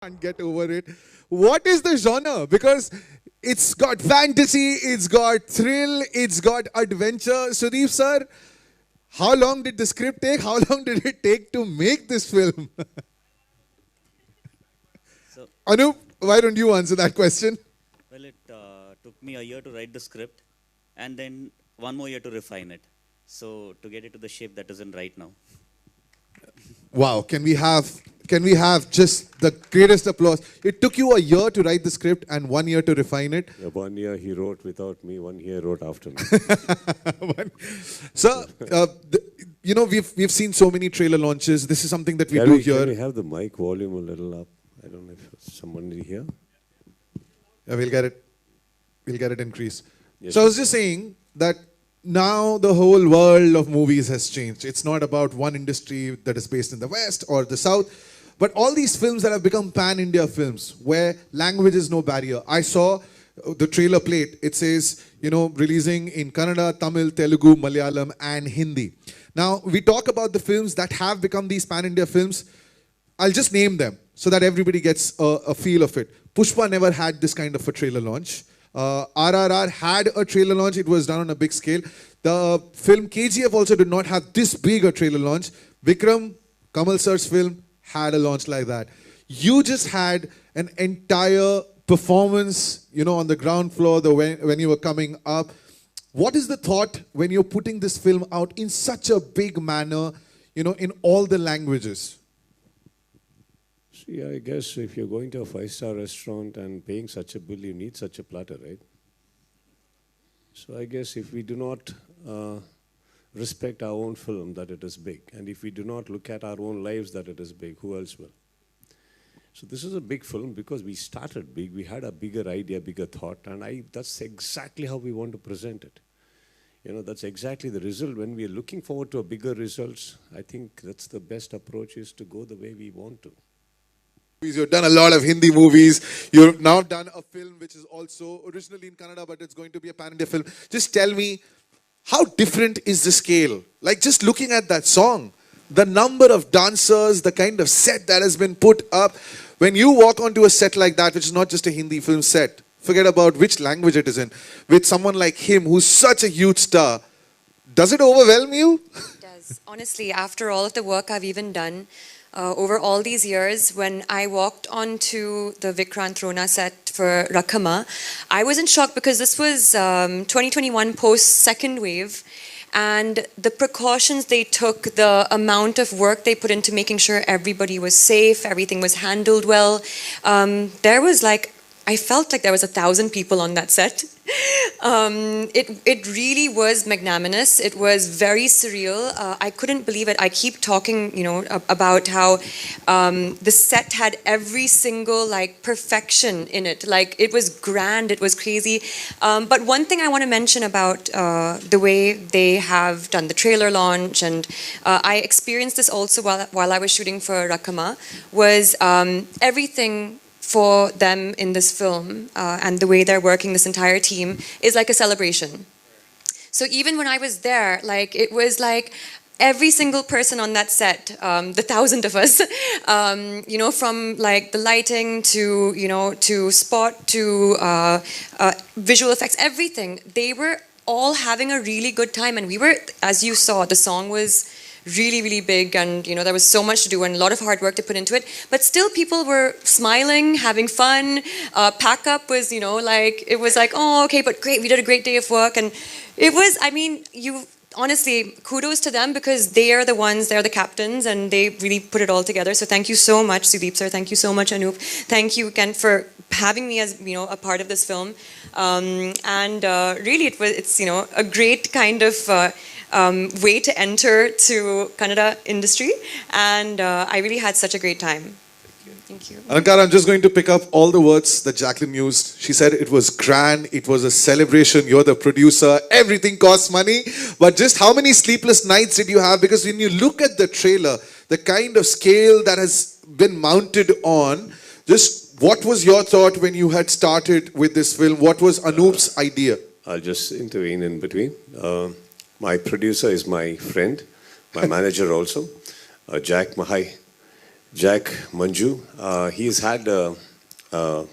Can't get over it. What is the genre? Because it's got fantasy, it's got thrill, it's got adventure. Sudeep sir, how long did the script take? How long did it take to make this film? So, Anup, why don't you answer that question? well, it took me a year to write the script and then one more year to refine it. So, to get it to the shape that is in right now. Wow, can we have just the greatest applause? It took you a year to write the script and 1 year to refine it. Yeah, 1 year he wrote without me, 1 year wrote after me. So, we've seen so many trailer launches. This is something that we Can do we, here. can we have the mic volume a little up? I don't know if someone here. Yeah, we'll get it. We'll get it increased. Yes, So I was just saying that now the whole world of movies has changed. It's not about one industry that is based in the West or the South, but all these films that have become pan-India films where language is no barrier. I saw the trailer plate. It says, releasing in Kannada, Tamil, Telugu, Malayalam and Hindi. Now, we talk about the films that have become these pan-India films. I'll just name them so that everybody gets a feel of it. Pushpa never had this kind of a trailer launch. RRR had a trailer launch. It was done on a big scale. The film KGF also did not have this big a trailer launch. Vikram, Kamal sir's film, had a launch like that. You just had an entire performance, on the ground floor when you were coming up. What is the thought when you're putting this film out in such a big manner, in all the languages? See, I guess if you're going to a five-star restaurant and paying such a bill, you need such a platter, right? So I guess if we do not respect our own film, that it is big, and if we do not look at our own lives, that it is big, who else will? So this is a big film because we started big, we had a bigger idea, bigger thought, and that's exactly how we want to present it. That's exactly the result. When we are looking forward to a bigger results, I think that's the best approach, is to go the way we want to. You've done a lot of Hindi movies. You've now done a film which is also originally in Kannada, but it's going to be a pan-India film. Just tell me, how different is the scale? Like just looking at that song, the number of dancers, the kind of set that has been put up. When you walk onto a set like that, which is not just a Hindi film set, forget about which language it is in, with someone like him who's such a huge star, does it overwhelm you? It does. Honestly, after all of the work I've even done, over all these years, when I walked onto the Vikrant Rona set for Rakama, I was in shock because this was 2021 post-second wave, and the precautions they took, the amount of work they put into making sure everybody was safe, everything was handled well. I felt like there was 1,000 people on that set. It really was magnanimous. It was very surreal. I couldn't believe it. I keep talking, about how the set had every single perfection in it. It was grand. It was crazy. But one thing I want to mention about the way they have done the trailer launch, and I experienced this also while I was shooting for Rakama, was everything for them in this film and the way they're working, this entire team, is like a celebration. So even when I was there, it was like every single person on that set, the 1,000 of us, from the lighting to spot to visual effects, everything, they were all having a really good time. And we were, as you saw, the song was really, really big, and there was so much to do and a lot of hard work to put into it, but still people were smiling, having fun. Pack up was, it was like, oh, okay, but great, we did a great day of work. And it was, honestly, kudos to them, because they're the captains, and they really put it all together. So thank you so much, Sudeep sir. Thank you so much, Anup. Thank you again for having me as a part of this film. Really, it's a great kind of way to enter to Kannada industry, and I really had such a great time. Thank you. Alankar, I'm just going to pick up all the words that Jacqueline used. She said it was grand, it was a celebration, you're the producer, everything costs money. But just how many sleepless nights did you have? Because when you look at the trailer, the kind of scale that has been mounted on, just what was your thought when you had started with this film? What was Anup's idea? I'll just intervene in between. My producer is my friend, my manager also, Jack Mahai. Jack Manju. He's had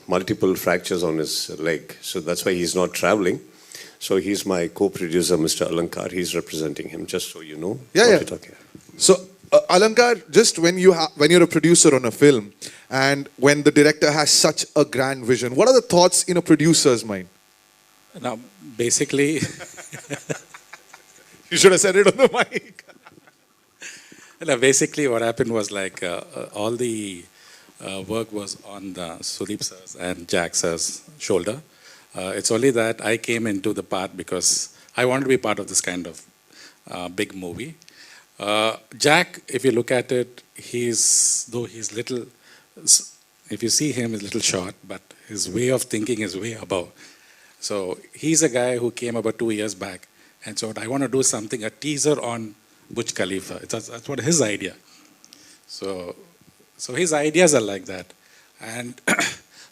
multiple fractures on his leg, so that's why he's not traveling. So he's my co-producer, Mr. Alankar. He's representing him, just so you know Yeah, what yeah. you're talking about. So, Alankar, just when you're a producer on a film, and when the director has such a grand vision, what are the thoughts in a producer's mind? Now, basically, You should have said it on the mic. now, basically what happened was like all the work was on the Sudeep sir's and Jack sir's shoulder. It's only that I came into the part because I wanted to be part of this kind of big movie. Jack, if you look at it, though he's little, if you see him, he's a little short, but his way of thinking is way above. So he's a guy who came about 2 years back and said, I want to do something, a teaser on Burj Khalifa. That's what his idea. So his ideas are like that. And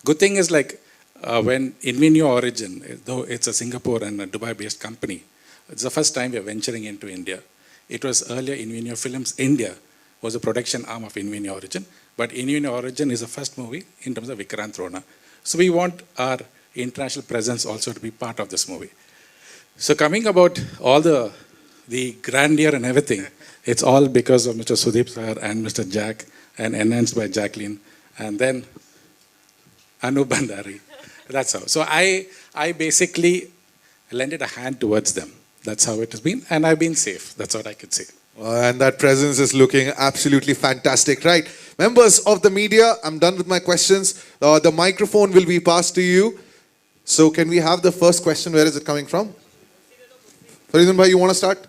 good thing is like when Invenio Origin, though it's a Singapore and a Dubai-based company, it's the first time we're venturing into India. It was earlier Invenio Films India was a production arm of Invenio Origin, but Invenio Origin is the first movie in terms of Vikrant Rona. So we want our international presence also to be part of this movie. So coming about all the grandeur and everything, it's all because of Mr. Sudeep sir and Mr. Jack and enhanced by Jacqueline and then Anup Bhandari. That's how. So I basically lended a hand towards them. That's how it has been, and I've been safe. That's what I could say. And that presence is looking absolutely fantastic, right? Members of the media, I'm done with my questions. The microphone will be passed to you. So can we have the first question? Where is it coming from? Faridun bhai, you want to start?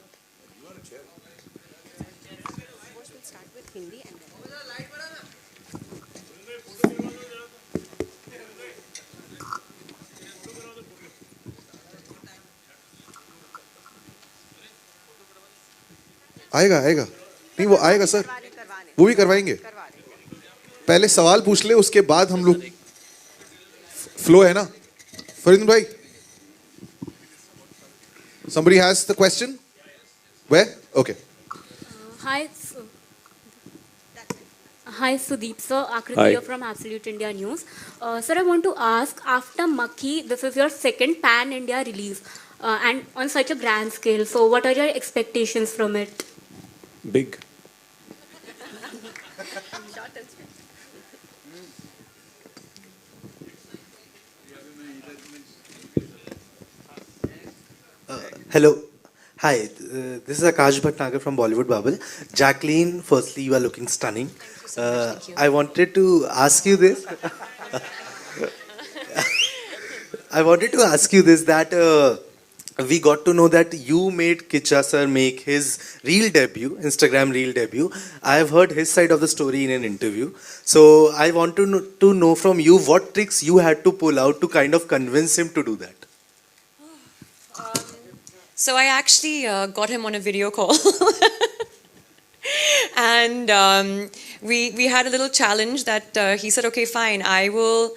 आएगा आएगा नहीं वो आएगा sir वो भी करवाएंगे पहले सवाल पूछ ले उसके बाद हम लोग फ्लो है ना फरीदुन भाई somebody has the question where okay Hi, hi Sudeep sir, Akriti Hi. here from Absolute India News. Sir, I want to ask, after Makki, this is your second pan-India release and on such a grand scale. So what are your expectations from it? Big. Hello. Hi, this is Akash Bhatnagar from Bollywood Bubble. Jacqueline, firstly, you are looking stunning. Thank you. I wanted to ask you this. I wanted to ask you this, that we got to know that you made Kiccha sir make his reel debut, Instagram reel debut. I have heard his side of the story in an interview. So I want to know from you what tricks you had to pull out to kind of convince him to do that. So I actually got him on a video call. And we had a little challenge that he said, okay, fine, I will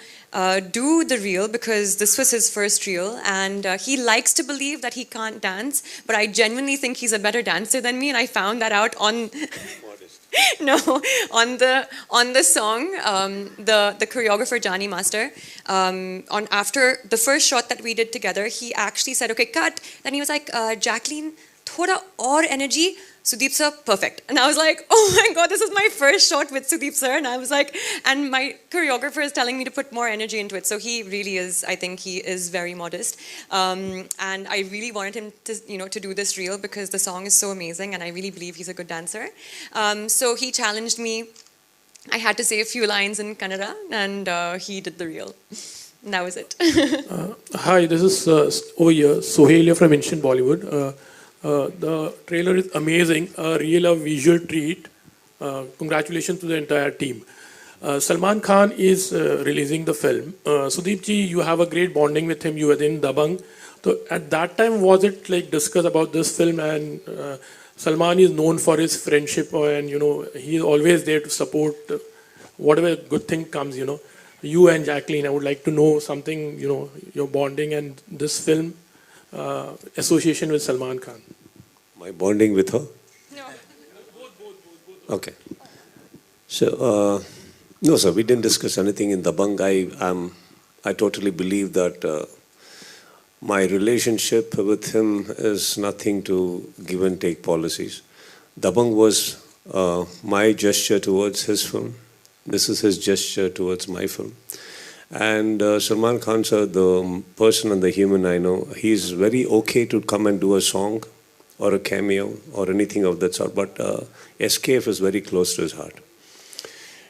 do the reel because this was his first reel. And he likes to believe that he can't dance, but I genuinely think he's a better dancer than me. And I found that out on... No, on the song, the choreographer Jani Master, on after the first shot that we did together, he actually said, "Okay, cut." Then he was like, "Jacqueline, thoda aur energy." Sudeep sir, perfect. And I was like, "Oh my God, this is my first shot with Sudeep sir." And I was like, and my choreographer is telling me to put more energy into it. So he really is. I think he is very modest. And I really wanted him to, to do this reel because the song is so amazing, and I really believe he's a good dancer. So he challenged me. I had to say a few lines in Kannada, and he did the reel. And that was it. Hi, this is Sohail from Ancient Bollywood. The trailer is amazing, a real visual treat. Congratulations to the entire team. Salman Khan is releasing the film. Sudeep ji, you have a great bonding with him. You were in Dabang. So at that time, was it like discussed about this film? And Salman is known for his friendship, and he is always there to support whatever good thing comes. You and Jacqueline, I would like to know something. Your bonding and this film. Association with Salman Khan. My bonding with her? No. Okay. So, no, sir, we didn't discuss anything in Dabang. I totally believe that my relationship with him is nothing to give and take policies. Dabang was my gesture towards his film. This is his gesture towards my film. And Salman Khan, sir, the person and the human I know, he's very okay to come and do a song or a cameo or anything of that sort. But SKF is very close to his heart.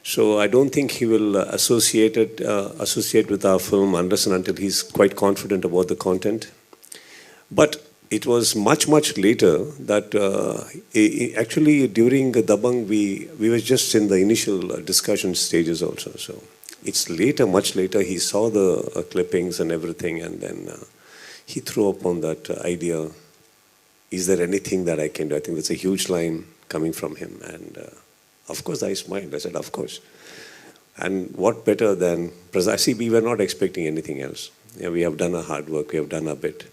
So I don't think he will associate with our film unless and until he's quite confident about the content. But it was much later that actually during Dabang we were just in the initial discussion stages also. So it's later, much later, he saw the clippings and everything, and then he threw up on that idea. Is there anything that I can do? I think that's a huge line coming from him, and of course I smiled. I said, of course. And what better than precisely, we were not expecting anything else. Yeah, we have done our hard work, we have done our bit.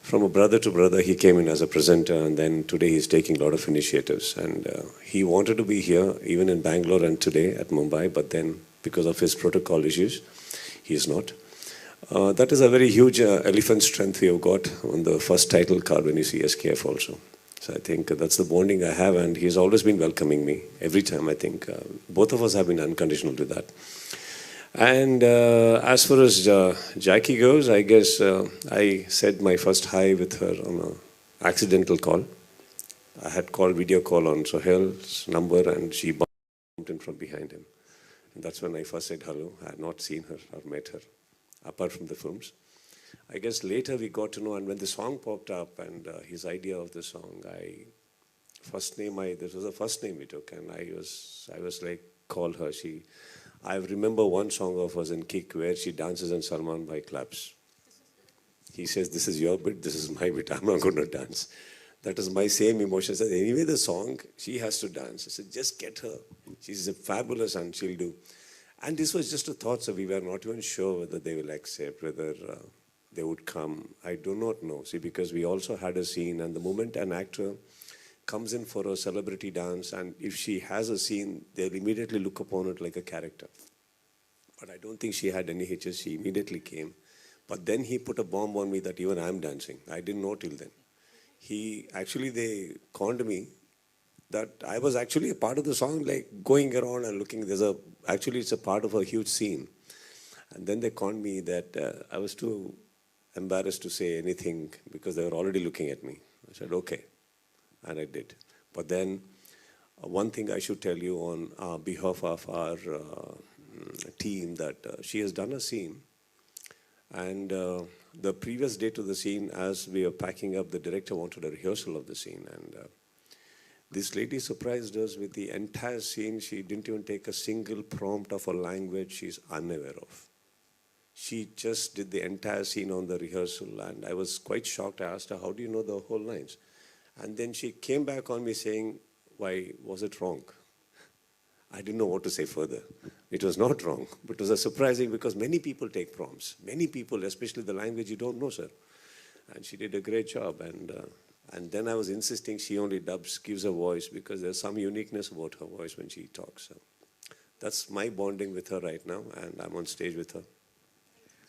From a brother to brother, he came in as a presenter, and then today he's taking a lot of initiatives. And he wanted to be here, even in Bangalore and today at Mumbai, but then because of his protocol issues, he is not. That is a very huge elephant strength we have got on the first title card when you see SKF also. So I think that's the bonding I have, and he's always been welcoming me every time. I think both of us have been unconditional to that. And as far as Jackie goes, I guess I said my first hi with her on an accidental call. I had called video call on Sohail's number, and she bumped in from behind him. And that's when I first said hello. I had not seen her or met her, apart from the films. I guess later we got to know, and when the song popped up and his idea of the song, this was the first name we took, and I was like, call her. I remember one song of hers in Kick where she dances and Salman Bhai claps. He says, this is your bit, this is my bit, I'm not going to dance. That is my same emotion. I said, anyway, the song, she has to dance. I said, just get her. She's fabulous and she'll do. And this was just a thought, so we were not even sure whether they will accept, whether they would come. I do not know. See, because we also had a scene, and the moment an actor comes in for a celebrity dance, and if she has a scene, they'll immediately look upon it like a character. But I don't think she had any hitches. She immediately came. But then he put a bomb on me that even I'm dancing. I didn't know till then. They conned me that I was actually a part of the song, like going around and looking. It's a part of a huge scene. And then they conned me that I was too embarrassed to say anything because they were already looking at me. I said, okay. And I did. But then one thing I should tell you on behalf of our team, that she has done a scene. And the previous day to the scene, as we were packing up, the director wanted a rehearsal of the scene. And this lady surprised us with the entire scene. She didn't even take a single prompt of a language she's unaware of. She just did the entire scene on the rehearsal, and I was quite shocked. I asked her, how do you know the whole lines? And then she came back on me saying, why was it wrong? I didn't know what to say further. It was not wrong, but it was surprising because many people take prompts. Many people, especially the language you don't know, sir. And she did a great job. And then I was insisting she only gives her voice because there's some uniqueness about her voice when she talks. So that's my bonding with her right now, and I'm on stage with her.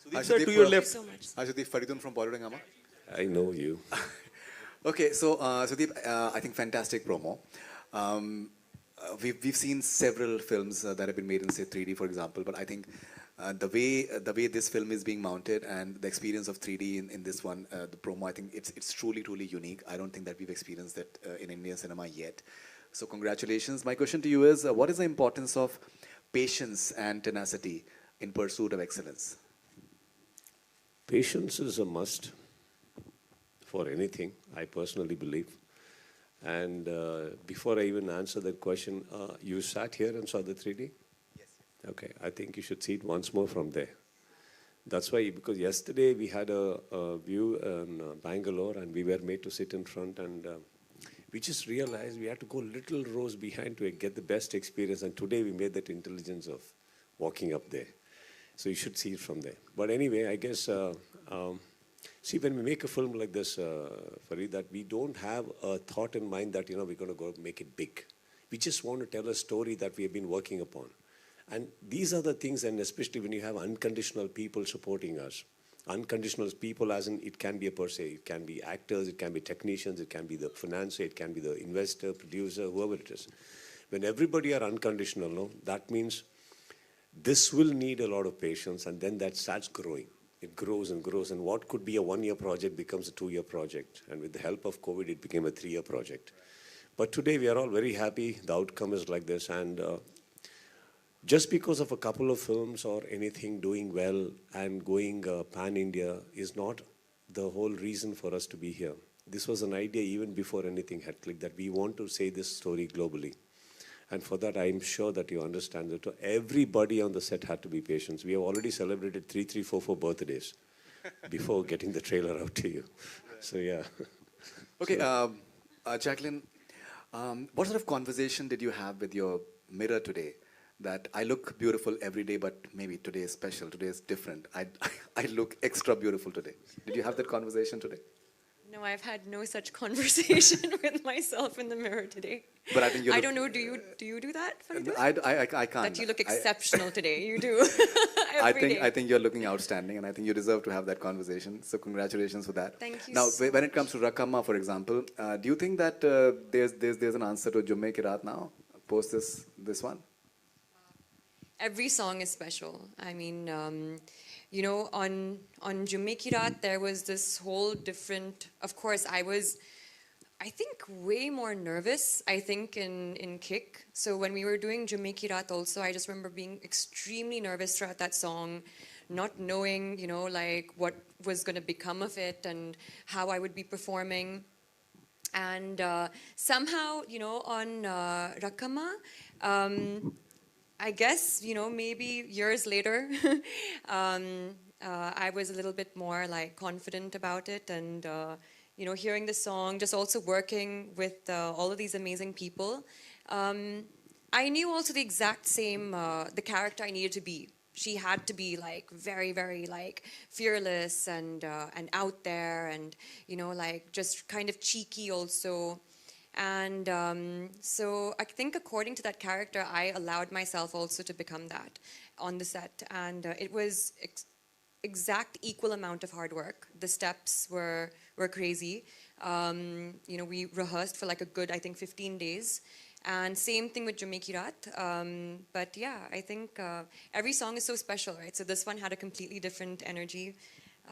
Sudeep, sir, to your left. Hi, Sudeep, Faridun from Bollywood Hangama. I know you. Okay, so Sudeep, I think fantastic promo. We've seen several films that have been made in, say, 3D, for example, but I think the way this film is being mounted and the experience of 3D in this one, the promo, I think it's truly unique. I don't think that we've experienced that in Indian cinema yet. So congratulations. My question to you is, what is the importance of patience and tenacity in pursuit of excellence? Patience is a must for anything, I personally believe. And before I even answer that question, you sat here and saw the 3D? Yes. Okay, I think you should see it once more from there. That's why, because yesterday we had a view in Bangalore and we were made to sit in front, and we just realized we had to go little rows behind to get the best experience, and today we made that intelligence of walking up there. So you should see it from there. But anyway, I guess, see, when we make a film like this, Farid, that we don't have a thought in mind that, we're going to go make it big. We just want to tell a story that we have been working upon. And these are the things, and especially when you have unconditional people supporting us. Unconditional people as in, it can be a per se, it can be actors, it can be technicians, it can be the financier, it can be the investor, producer, whoever it is. When everybody are unconditional, no, that means this will need a lot of patience, and then that starts growing. It grows and grows, and what could be a 1-year project becomes a 2-year project. And with the help of COVID, it became a 3-year project. But today we are all very happy. The outcome is like this, and just because of a couple of films or anything doing well and going pan-India is not the whole reason for us to be here. This was an idea even before anything had clicked, that we want to say this story globally. And for that, I'm sure that you understand that everybody on the set had to be patient. We have already celebrated 344 birthdays before getting the trailer out to you. So, yeah. Okay, Jacqueline, what sort of conversation did you have with your mirror today? That I look beautiful every day, but maybe today is special, today is different. I look extra beautiful today. Did you have that conversation today? No, I've had no such conversation with myself in the mirror today. But I think you I don't know, do you do that? I can't. That you look exceptional today, you do. I think you're looking outstanding, and I think you deserve to have that conversation. So congratulations for that. Thank you. Now, so when it comes to Rakama, for example, do you think that there's an answer to Jumme Ki Raat now, post this one? Every song is special. I mean, you know, on Jumme Ki Raat, there was this whole different, of course, I think way more nervous, I think, in Kick. So when we were doing Jumme Ki Raat also, I just remember being extremely nervous throughout that song, not knowing, you know, like what was going to become of it and how I would be performing. And somehow, you know, on Rakama, I guess, you know, maybe years later, I was a little bit more like confident about it, and you know, hearing the song, just also working with all of these amazing people. I knew also the exact same, the character I needed to be. She had to be like very, very like fearless and out there, and you know, like just kind of cheeky also. And so I think according to that character, I allowed myself also to become that on the set. And it was exact equal amount of hard work. The steps were crazy. You know, we rehearsed for like a good, I think, 15 days. And same thing with Jumme Ki Raat. But yeah, I think every song is so special, right? So this one had a completely different energy.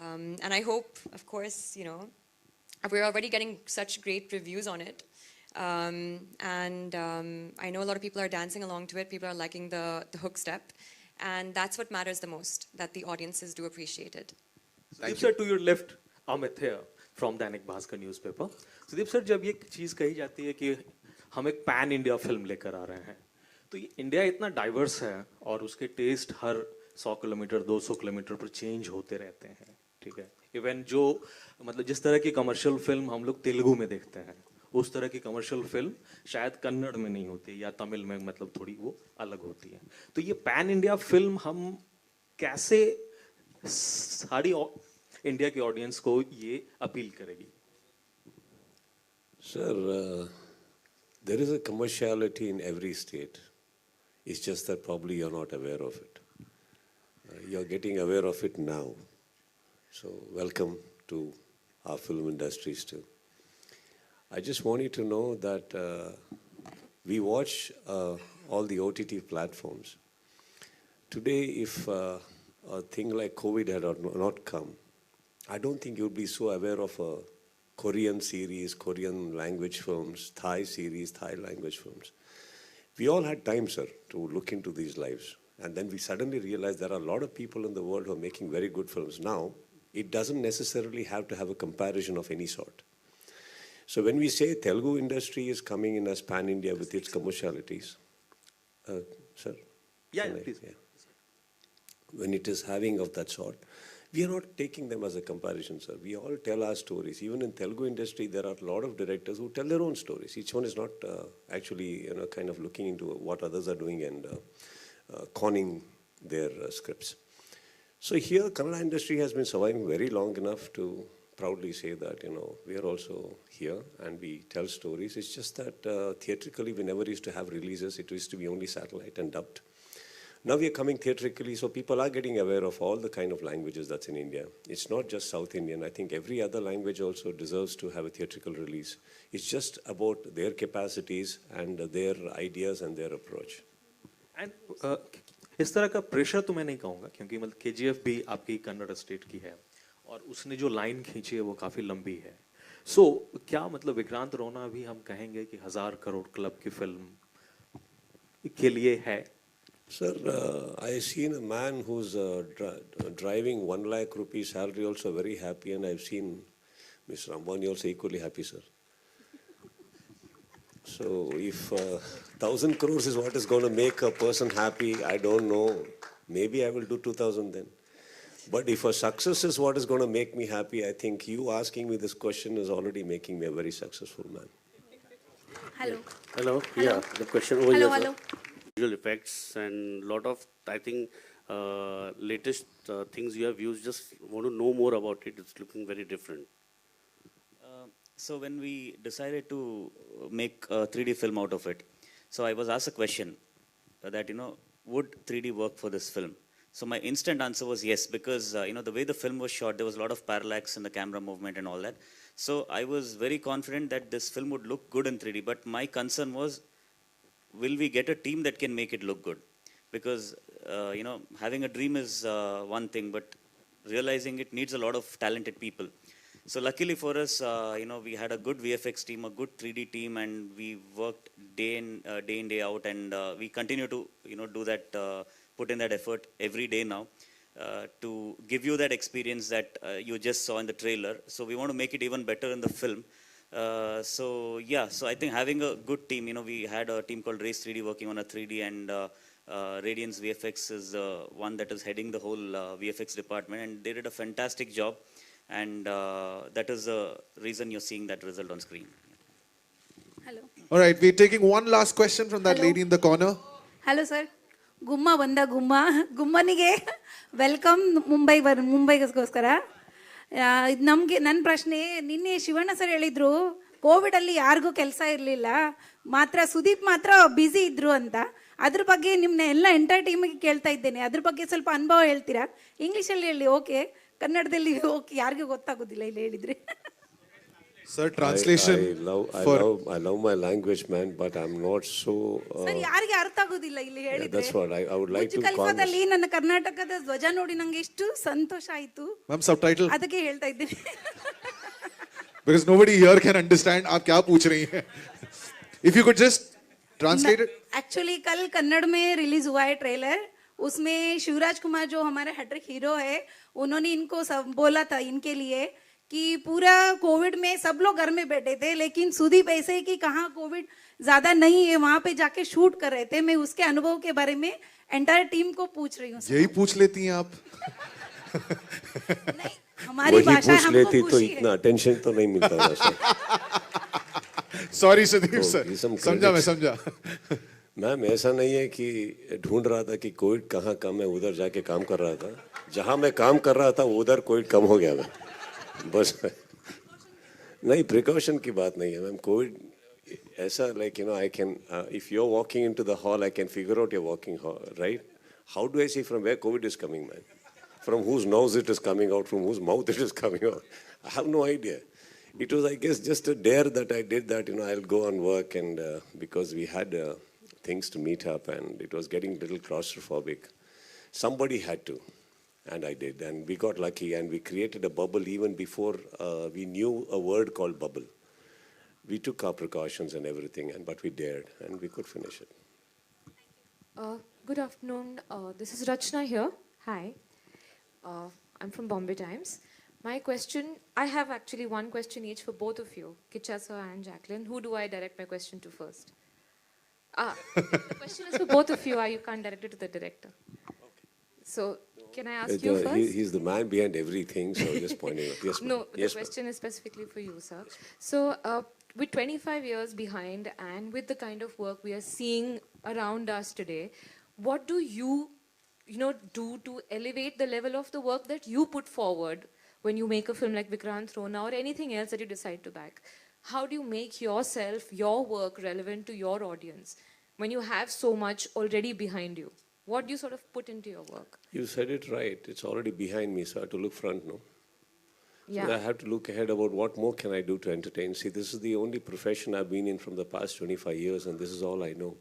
And I hope, of course, you know, we're already getting such great reviews on it. And I know a lot of people are dancing along to it. People are liking the hook step. And that's what matters the most, that the audiences do appreciate it. Sudeep sir, to your left, Amit here from Dainik Bhaskar newspaper. Sudeep sir, जब ये चीज़ कही जाती है कि हम एक pan India film लेकर आ रहे हैं, तो ये इंडिया इतना डाइवर्स है और उसके टेस्ट हर 100 किलोमीटर 200 किलोमीटर पर चेंज होते रहते हैं, ठीक है? इवन जो मतलब जिस तरह की कमर्शियल फिल्म हम लोग तेलुगु में देखते हैं, उस तरह की कमर्शियल फिल्म शायद कन्नड़ में नहीं होती या तमिल में, मतलब थोड़ी वो अलग होती है. तो ये पैन इंडिया फिल्म हम कैसे सारी इंडिया के ऑडियंस को ये अपील करेगी? Sir, there is a commerciality in every state. It's just that probably you're not aware of it. You're getting aware of it now. So welcome to our film industries too. I just want you to know that we watch all the OTT platforms. Today, if a thing like COVID had not come, I don't think you'd be so aware of a Korean series, Korean language films, Thai series, Thai language films. We all had time, sir, to look into these lives. And then we suddenly realized there are a lot of people in the world who are making very good films. Now, it doesn't necessarily have to have a comparison of any sort. So when we say Telugu industry is coming in as pan-India with its commercialities, sir? Yeah, please. Yeah. When it is having of that sort, we are not taking them as a comparison, sir. We all tell our stories. Even in Telugu industry, there are a lot of directors who tell their own stories. Each one is not actually, you know, kind of looking into what others are doing and conning their scripts. So here, Kannada industry has been surviving very long enough to proudly say that, we are also here and we tell stories. It's just that theatrically we never used to have releases. It used to be only satellite and dubbed. Now we are coming theatrically, so people are getting aware of all the kind of languages that's in India. It's not just South Indian. I think every other language also deserves to have a theatrical release. It's just about their capacities and their ideas and their approach. And इस तरह का pressure तो मैं नहीं कहूँगा, क्योंकि मतलब KGF भी आपकी कन्नड़ स्टेट की है और उसने जो लाइन खींची है वो काफ़ी लंबी है. सो क्या मतलब विक्रांत रोना भी हम कहेंगे कि 1000 करोड़ क्लब की फिल्म के लिए है? Sir, I've seen a man who's driving 1 lakh rupees salary also very happy, and I've seen Mr. Ambani also equally happy, sir. So if 1,000 crores is what is going to make a person happy, I don't know. Maybe I will do 2,000 then. But if a success is what is going to make me happy, I think you asking me this question is already making me a very successful man. Hello. Hello. Yeah, the question over Hello, here. hello. Visual effects and lot of, I think, latest things you have used. Just want to know more about it. It's looking very different. So when we decided to make a 3D film out of it, so I was asked a question that, would 3D work for this film? So my instant answer was yes, because, the way the film was shot, there was a lot of parallax in the camera movement and all that. So I was very confident that this film would look good in 3D, but my concern was, will we get a team that can make it look good? Because, having a dream is one thing, but realizing it needs a lot of talented people. So luckily for us, we had a good VFX team, a good 3D team, and we worked day in, day out, and we continue to, do that, put in that effort every day now to give you that experience that you just saw in the trailer. So we want to make it even better in the film. So I think having a good team, we had a team called Race 3D working on a 3D, and Radiance VFX is one that is heading the whole VFX department, and they did a fantastic job. And that is the reason you're seeing that result on screen. Hello. All right, we're taking one last question from that lady in the corner. Hello, sir. Gumma Vanda Gumma. Gummanige. Welcome Mumbai. ನಮಗೆ ನನ್ನ ಪ್ರಶ್ನೆ, ನಿನ್ನೆ Shivanna sir ಹೇಳಿದ್ರು Covid ಅಲ್ಲಿ ಯಾರಿಗೂ ಕೆಲಸ ಇರಲಿಲ್ಲ, ಮಾತ್ರ ಸುದೀಪ್ ಮಾತ್ರ ಬ್ಯುಸಿ ಇದ್ರು ಅಂತ. ಅದ್ರ ಬಗ್ಗೆ ನಿಮ್ಮನ್ನ ಎಲ್ಲ ಎಂಟೈರ್ ಟೀಮಿಗೆ ಕೇಳ್ತಾ ಇದ್ದೇನೆ. ಅದ್ರ ಬಗ್ಗೆ ಸ್ವಲ್ಪ ಅನುಭವ ಹೇಳ್ತೀರಾ? ಇಂಗ್ಲೀಷಲ್ಲಿ ಹೇಳಿ, ಓಕೆ. ಕನ್ನಡದಲ್ಲಿ ಓಕೆ, ಯಾರಿಗೂ ಗೊತ್ತಾಗೋದಿಲ್ಲ ಇಲ್ಲಿ ಹೇಳಿದ್ರೆ. Sir, translation. I love my language, man, but I'm not so. Sir, ಯಾರಿಗೆ ಅರ್ಥ ಆಗೋದಿಲ್ಲ ಇಲ್ಲಿ ಹೇಳಿದ್ರೆ. That's what I would like to. ಕಲ್ಪದಲ್ಲಿ ನನ್ನ ಕರ್ನಾಟಕದ ಧ್ವಜ ನೋಡಿ ನಂಗೆ ಎಷ್ಟು ಸಂತೋಷ ಆಯ್ತು. Ma'am, subtitle. ಅದಕ್ಕೆ ಹೇಳ್ತಾ ಇದ್ದೀನಿ. Because nobody here can understand आप क्या पूछ रही हैं. If you could just translate it. Actually कल कन्नड़ में रिलीज हुआ है ट्रेलर. उसमें शिवराज कुमार जो हमारे हैट्रिक हीरो है, उन्होंने इनको सब बोला था इनके लिए कि पूरा कोविड में सब लोग घर में बैठे थे, लेकिन सुदीप ऐसे कि कहाँ कोविड ज़्यादा नहीं है, वहाँ पे जाके शूट कर रहे थे. मैं उसके अनुभव के बारे में एंटायर टीम को पूछ रही हूँ. यही पूछ लेती हैं आप? नहीं, हमारी भाषा हमको लेती तो पूछी इतना है. अटेंशन तो नहीं मिलता वैसे. Sorry सुदीप सर, समझा मैं समझा. मैम, ऐसा नहीं है कि ढूंढ रहा था कि कोविड कहाँ कम है, उधर जाके काम कर रहा था. जहाँ मैं काम कर रहा था उधर कोविड कम हो गया. मैं बस नहीं, प्रिकॉशन की बात नहीं है मैम. कोविड ऐसा I can if you're walking into the hall, I can figure out you're walking right. How do I see from where COVID is coming, man? From whose nose it is coming out, from whose mouth it is coming out? I have no idea. It was, I guess, just a dare that I did that. I'll go on work, and because we had things to meet up, and it was getting a little claustrophobic. Somebody had to. And I did, and we got lucky, and we created a bubble even before we knew a word called bubble. We took our precautions and everything, but we dared, and we could finish it. Good afternoon. This is Rachna here. Hi. I'm from Bombay Times. My question, I have actually one question each for both of you, Kiccha sir and Jacqueline. Who do I direct my question to first? The question is for both of you. You can't direct it to the director. So, can I ask you first? He's the man behind everything, so just pointing out. Yes, no, yes, the question is specifically for you, sir. So, with 25 years behind and with the kind of work we are seeing around us today, what do you do to elevate the level of the work that you put forward when you make a film like Vikrant Rona or anything else that you decide to back? How do you make yourself, your work relevant to your audience when you have so much already behind you? What do you sort of put into your work? You said it right. It's already behind me, so I have to look front, no? Yeah. So I have to look ahead about what more can I do to entertain. See, this is the only profession I've been in from the past 25 years, and this is all I know,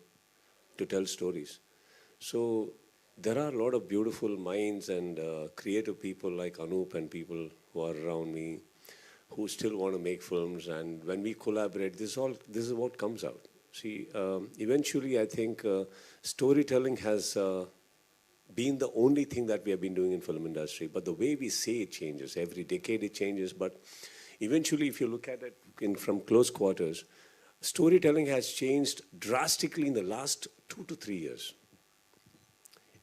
to tell stories. So there are a lot of beautiful minds and creative people like Anup and people who are around me who still want to make films. And when we collaborate, this is what comes out. See, eventually I think storytelling has been the only thing that we have been doing in film industry. But the way we say it changes. Every decade it changes. But eventually, if you look at it from close quarters, storytelling has changed drastically in the last 2 to 3 years.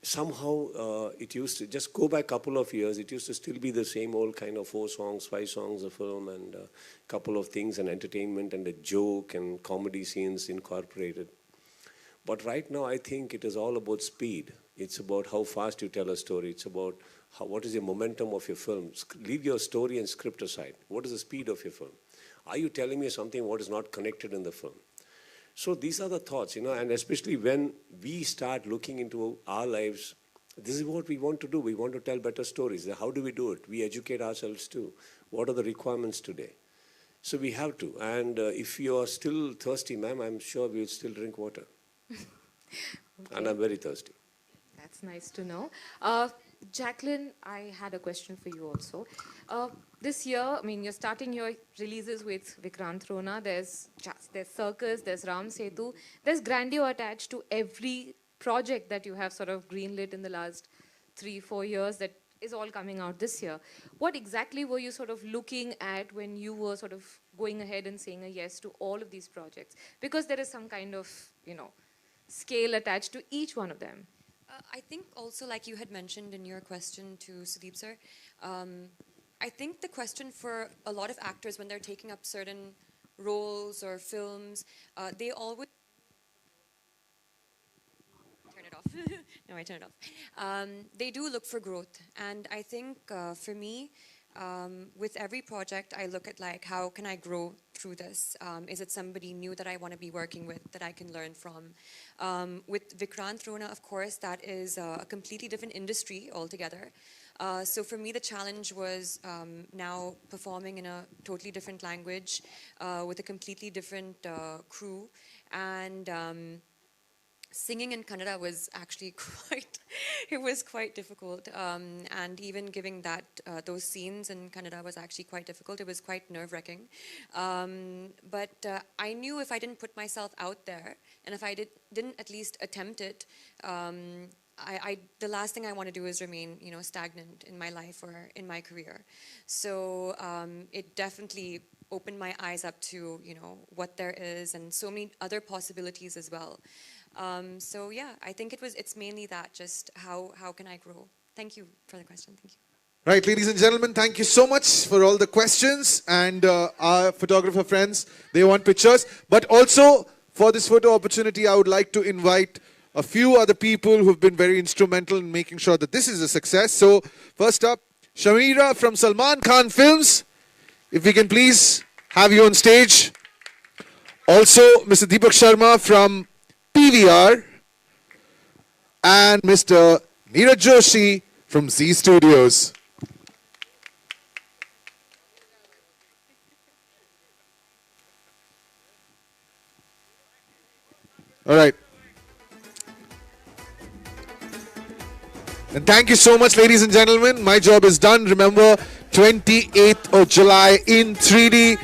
Somehow it used to, just go back a couple of years, it used to still be the same old kind of 4 songs, 5 songs a film, and a couple of things, and entertainment and a joke and comedy scenes incorporated. But right now I think it is all about speed. It's about how fast you tell a story. It's about what is the momentum of your film. Leave your story and script aside. What is the speed of your film? Are you telling me something what is not connected in the film? So these are the thoughts, and especially when we start looking into our lives, this is what we want to do. We want to tell better stories. How do we do it? We educate ourselves too. What are the requirements today? So we have to. And if you are still thirsty, ma'am, I'm sure we'll still drink water. Okay. And I'm very thirsty. That's nice to know. Jacqueline, I had a question for you also. This year, I mean, you're starting your releases with Vikrant Rona. There's Circus, there's Ram Setu. There's grandeur attached to every project that you have sort of greenlit in the last 3-4 years that is all coming out this year. What exactly were you sort of looking at when you were sort of going ahead and saying a yes to all of these projects? Because there is some kind of, scale attached to each one of them. I think also, like you had mentioned in your question to Sudeep sir, I think the question for a lot of actors when they're taking up certain roles or films, they always... Turn it off. No, I turn it off. They do look for growth. And I think for me, with every project, I look at how can I grow through this? Is it somebody new that I want to be working with that I can learn from? With Vikrant Rona, of course, that is a completely different industry altogether. So for me, the challenge was now performing in a totally different language with a completely different crew. And singing in Kannada was actually quite difficult. And even giving those scenes in Kannada was actually quite difficult. It was quite nerve-wracking. But I knew if I didn't put myself out there, and if I didn't at least attempt it, the last thing I want to do is remain, stagnant in my life or in my career. So it definitely opened my eyes up to, what there is and so many other possibilities as well. So yeah, I think it's mainly that, just how can I grow? Thank you for the question. Thank you. Right, ladies and gentlemen, thank you so much for all the questions. And our photographer friends, they want pictures. But also, for this photo opportunity, I would like to invite a few other people who've been very instrumental in making sure that this is a success. So, first up, Shamira from Salman Khan Films. If we can please have you on stage. Also, Mr. Deepak Sharma from PVR. And Mr. Neeraj Joshi from Z Studios. All right. And thank you so much, ladies and gentlemen. My job is done. Remember, 28th of July in 3D.